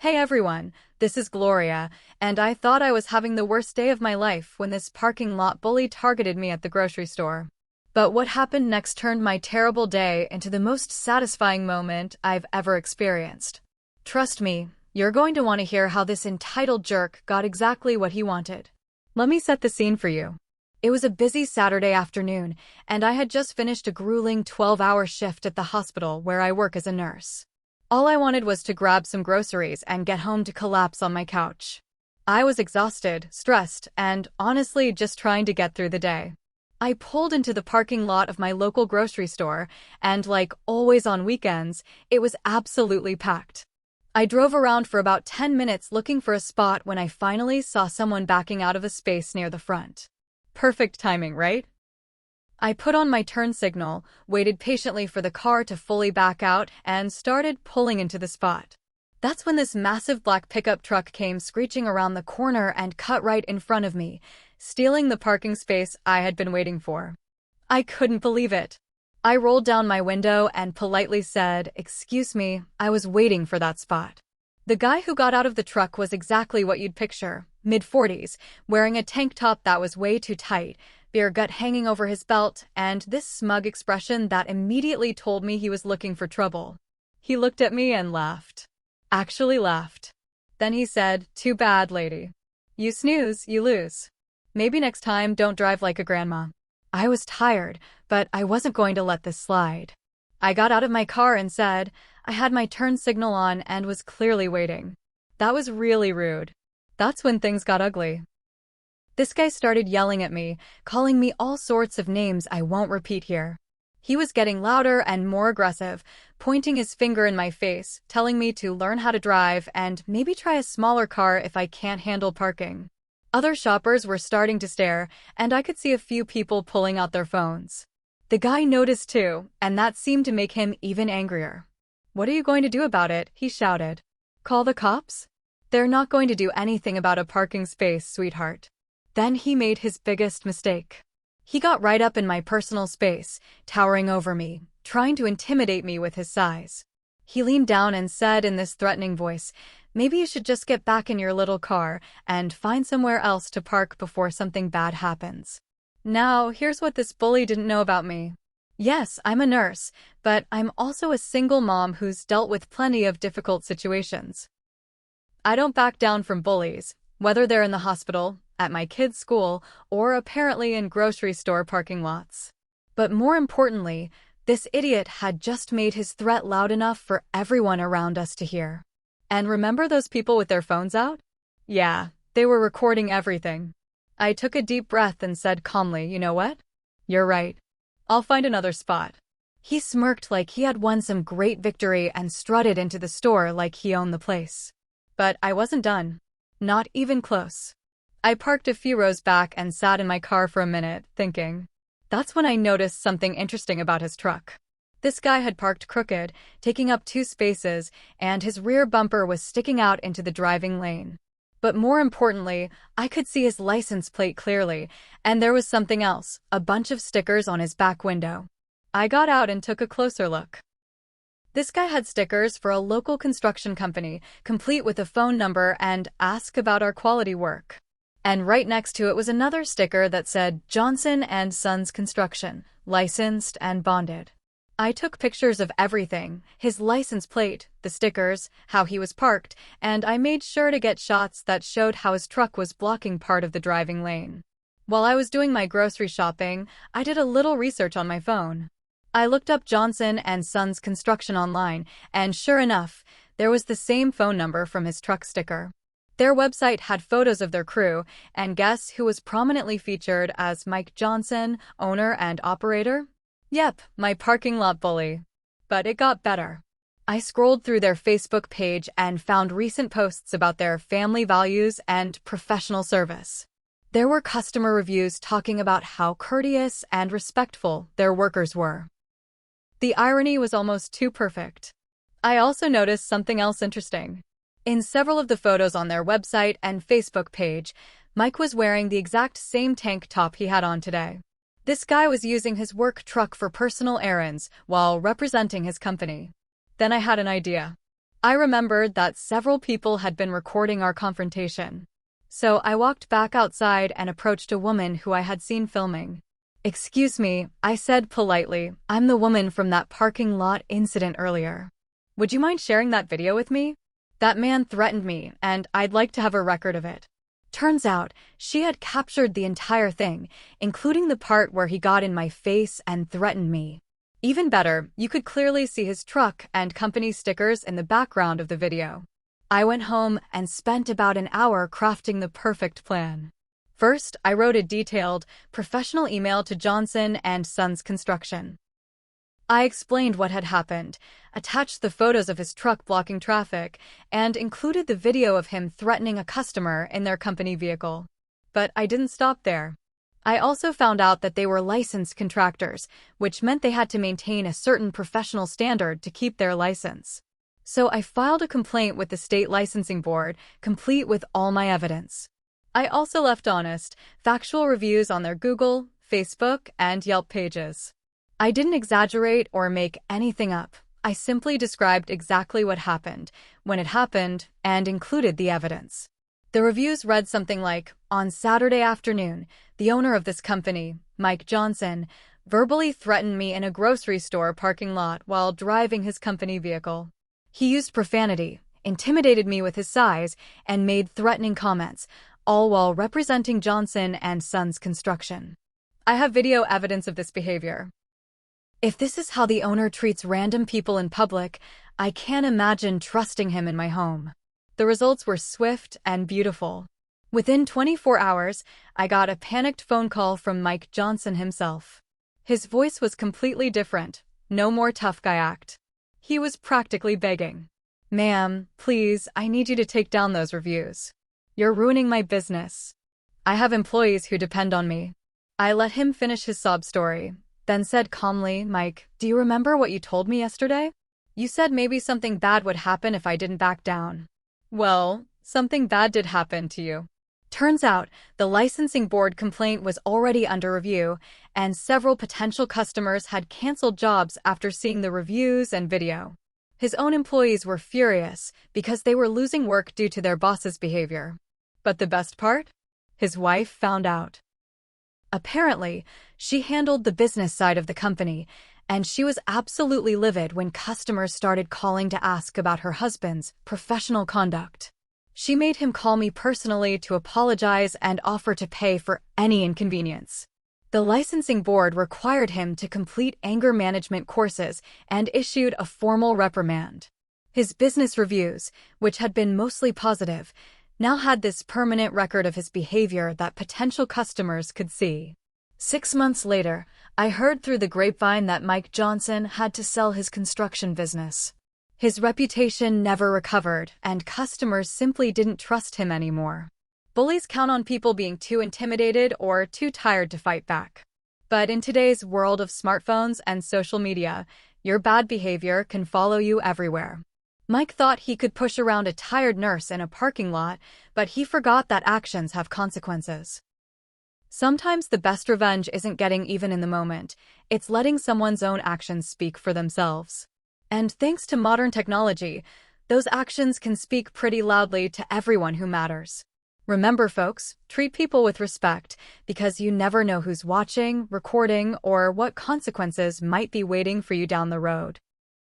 Hey everyone, this is Gloria, and I thought I was having the worst day of my life when this parking lot bully targeted me at the grocery store. But what happened next turned my terrible day into the most satisfying moment I've ever experienced. Trust me, you're going to want to hear how this entitled jerk got exactly what he wanted. Let me set the scene for you. It was a busy Saturday afternoon, and I had just finished a grueling 12-hour shift at the hospital where I work as a nurse. All I wanted was to grab some groceries and get home to collapse on my couch. I was exhausted, stressed, and honestly just trying to get through the day. I pulled into the parking lot of my local grocery store, and like always on weekends, it was absolutely packed. I drove around for about 10 minutes looking for a spot when I finally saw someone backing out of a space near the front. Perfect timing, right? I put on my turn signal, waited patiently for the car to fully back out, and started pulling into the spot. That's when this massive black pickup truck came screeching around the corner and cut right in front of me, stealing the parking space I had been waiting for. I couldn't believe it. I rolled down my window and politely said, "Excuse me, I was waiting for that spot." The guy who got out of the truck was exactly what you'd picture, mid-40s, wearing a tank top that was way too tight, beer gut hanging over his belt, and this smug expression that immediately told me he was looking for trouble. He looked at me and laughed. Actually laughed. Then he said, "Too bad, lady. You snooze, you lose. Maybe next time don't drive like a grandma." I was tired, but I wasn't going to let this slide. I got out of my car and said, I had my turn signal on and was clearly waiting. That was really rude. That's when things got ugly. This guy started yelling at me, calling me all sorts of names I won't repeat here. He was getting louder and more aggressive, pointing his finger in my face, telling me to learn how to drive and maybe try a smaller car if I can't handle parking. Other shoppers were starting to stare, and I could see a few people pulling out their phones. The guy noticed too, and that seemed to make him even angrier. "What are you going to do about it?" he shouted. "Call the cops? They're not going to do anything about a parking space, sweetheart." Then he made his biggest mistake. He got right up in my personal space, towering over me, trying to intimidate me with his size. He leaned down and said in this threatening voice, "Maybe you should just get back in your little car and find somewhere else to park before something bad happens." Now, here's what this bully didn't know about me. Yes, I'm a nurse, but I'm also a single mom who's dealt with plenty of difficult situations. I don't back down from bullies, whether they're in the hospital, at my kids' school, or apparently in grocery store parking lots. But more importantly, this idiot had just made his threat loud enough for everyone around us to hear. And remember those people with their phones out? Yeah, they were recording everything. I took a deep breath and said calmly, "You know what? You're right. I'll find another spot." He smirked like he had won some great victory and strutted into the store like he owned the place. But I wasn't done. Not even close. I parked a few rows back and sat in my car for a minute, thinking. That's when I noticed something interesting about his truck. This guy had parked crooked, taking up 2 spaces, and his rear bumper was sticking out into the driving lane. But more importantly, I could see his license plate clearly, and there was something else, a bunch of stickers on his back window. I got out and took a closer look. This guy had stickers for a local construction company, complete with a phone number and "Ask about our quality work." And right next to it was another sticker that said Johnson and Sons Construction, licensed and bonded. I took pictures of everything, his license plate, the stickers, how he was parked, and I made sure to get shots that showed how his truck was blocking part of the driving lane. While I was doing my grocery shopping, I did a little research on my phone. I looked up Johnson and Sons Construction online, and sure enough, there was the same phone number from his truck sticker. Their website had photos of their crew, and guess who was prominently featured as Mike Johnson, owner and operator? Yep, my parking lot bully. But it got better. I scrolled through their Facebook page and found recent posts about their family values and professional service. There were customer reviews talking about how courteous and respectful their workers were. The irony was almost too perfect. I also noticed something else interesting. In several of the photos on their website and Facebook page, Mike was wearing the exact same tank top he had on today. This guy was using his work truck for personal errands while representing his company. Then I had an idea. I remembered that several people had been recording our confrontation. So I walked back outside and approached a woman who I had seen filming. "Excuse me," I said politely. "I'm the woman from that parking lot incident earlier. Would you mind sharing that video with me? That man threatened me, and I'd like to have a record of it." Turns out, she had captured the entire thing, including the part where he got in my face and threatened me. Even better, you could clearly see his truck and company stickers in the background of the video. I went home and spent about an hour crafting the perfect plan. First, I wrote a detailed, professional email to Johnson and Sons Construction. I explained what had happened, attached the photos of his truck blocking traffic, and included the video of him threatening a customer in their company vehicle. But I didn't stop there. I also found out that they were licensed contractors, which meant they had to maintain a certain professional standard to keep their license. So I filed a complaint with the state licensing board, complete with all my evidence. I also left honest, factual reviews on their Google, Facebook, and Yelp pages. I didn't exaggerate or make anything up. I simply described exactly what happened, when it happened, and included the evidence. The reviews read something like, "On Saturday afternoon, the owner of this company, Mike Johnson, verbally threatened me in a grocery store parking lot while driving his company vehicle. He used profanity, intimidated me with his size, and made threatening comments, all while representing Johnson and Sons Construction. I have video evidence of this behavior. If this is how the owner treats random people in public, I can't imagine trusting him in my home." The results were swift and beautiful. Within 24 hours, I got a panicked phone call from Mike Johnson himself. His voice was completely different, no more tough guy act. He was practically begging. "Ma'am, please, I need you to take down those reviews. You're ruining my business. I have employees who depend on me." I let him finish his sob story, then said calmly, "Mike, do you remember what you told me yesterday? You said maybe something bad would happen if I didn't back down. Well, something bad did happen to you." Turns out, the licensing board complaint was already under review, and several potential customers had canceled jobs after seeing the reviews and video. His own employees were furious because they were losing work due to their boss's behavior. But the best part? His wife found out. Apparently, she handled the business side of the company, and she was absolutely livid when customers started calling to ask about her husband's professional conduct. She made him call me personally to apologize and offer to pay for any inconvenience. The licensing board required him to complete anger management courses and issued a formal reprimand. His business reviews, which had been mostly positive, now had this permanent record of his behavior that potential customers could see. 6 months later, I heard through the grapevine that Mike Johnson had to sell his construction business. His reputation never recovered, and customers simply didn't trust him anymore. Bullies count on people being too intimidated or too tired to fight back. But in today's world of smartphones and social media, your bad behavior can follow you everywhere. Mike thought he could push around a tired nurse in a parking lot, but he forgot that actions have consequences. Sometimes the best revenge isn't getting even in the moment, it's letting someone's own actions speak for themselves. And thanks to modern technology, those actions can speak pretty loudly to everyone who matters. Remember, folks, treat people with respect, because you never know who's watching, recording, or what consequences might be waiting for you down the road.